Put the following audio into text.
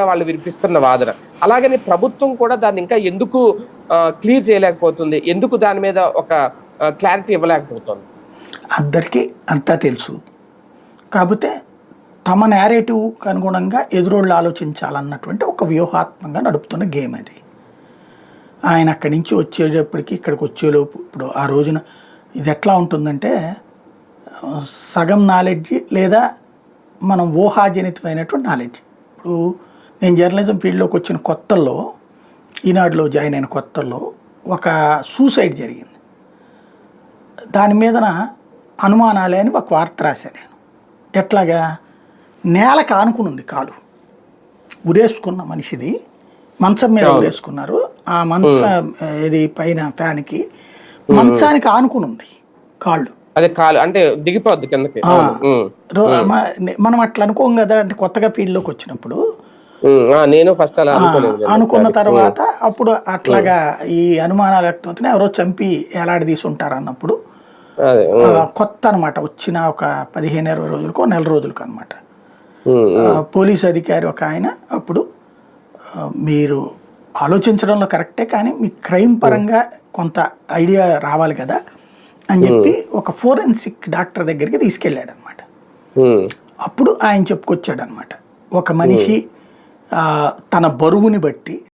వాళ్ళు వినిపిస్తున్న వాదన. అలాగని ప్రభుత్వం కూడా దాన్ని ఇంకా ఎందుకు క్లియర్ చేయలేకపోతుంది? ఎందుకు దాని మీద ఒక క్లారిటీ ఇవ్వలేకపోతుంది? అందరికీ అంతా తెలుసు. కాకపోతే తమ నేరేటివ్‌కి అనుగుణంగా ఎదురోళ్ళు ఆలోచించాలన్నటువంటి ఒక వ్యూహాత్మకంగా నడుపుతున్న గేమ్ అది. ఆయన అక్కడి నుంచి వచ్చేటప్పటికి ఇక్కడికి వచ్చేలోపు ఇప్పుడు ఆ రోజున ఇది ఎట్లా ఉంటుందంటే సగం నాలెడ్జ్ లేదా మనం ఊహాజనితమైనటువంటి నాలెడ్జ్. ఇప్పుడు నేను జర్నలిజం ఫీల్డ్లోకి వచ్చిన కొత్తల్లో, ఈనాడులో జాయిన్ అయిన కొత్తల్లో ఒక సూసైడ్ జరిగింది. దాని మీదన అనుమానాలే అని ఒక వార్త రాశాను నేను. ఎట్లాగా నేలకు ఆనుకుని ఉంది కాలు, ఉరేసుకున్న మనిషిది మంచం మీద ఉరేసుకున్నారు. ఆ మంచం ఇది పైన ఫ్యాన్కి మంచానికి ఆనుకుని ఉంది కాళ్ళు. అదే కాలు అంటే దిగిపోద్ది కిందకి. మనం అట్లా అనుకోం కదా, అంటే కొత్తగా ఫీల్డ్లోకి వచ్చినప్పుడు నేను ఫస్ట్ అలా అనుకున్న తర్వాత అప్పుడు అట్లాగా ఈ అనుమానాలు వ్యక్తమవుతున్నాయి. ఎవరో చంపి ఎలాడదీసి ఉంటారు అన్నప్పుడు కొత్త అనమాట, వచ్చిన ఒక 15-20 రోజులకో నెల రోజులకో అనమాట. పోలీస్ అధికారి ఒక ఆయన అప్పుడు మీరు ఆలోచించడంలో కరెక్టే, కానీ మీ క్రైమ్ పరంగా కొంత ఐడియా రావాలి కదా అని చెప్పి ఒక ఫోరెన్సిక్ డాక్టర్ దగ్గరికి తీసుకెళ్ళాడు అనమాట. అప్పుడు ఆయన చెప్పుకొచ్చాడు అనమాట, ఒక మనిషి తన బరువుని బట్టి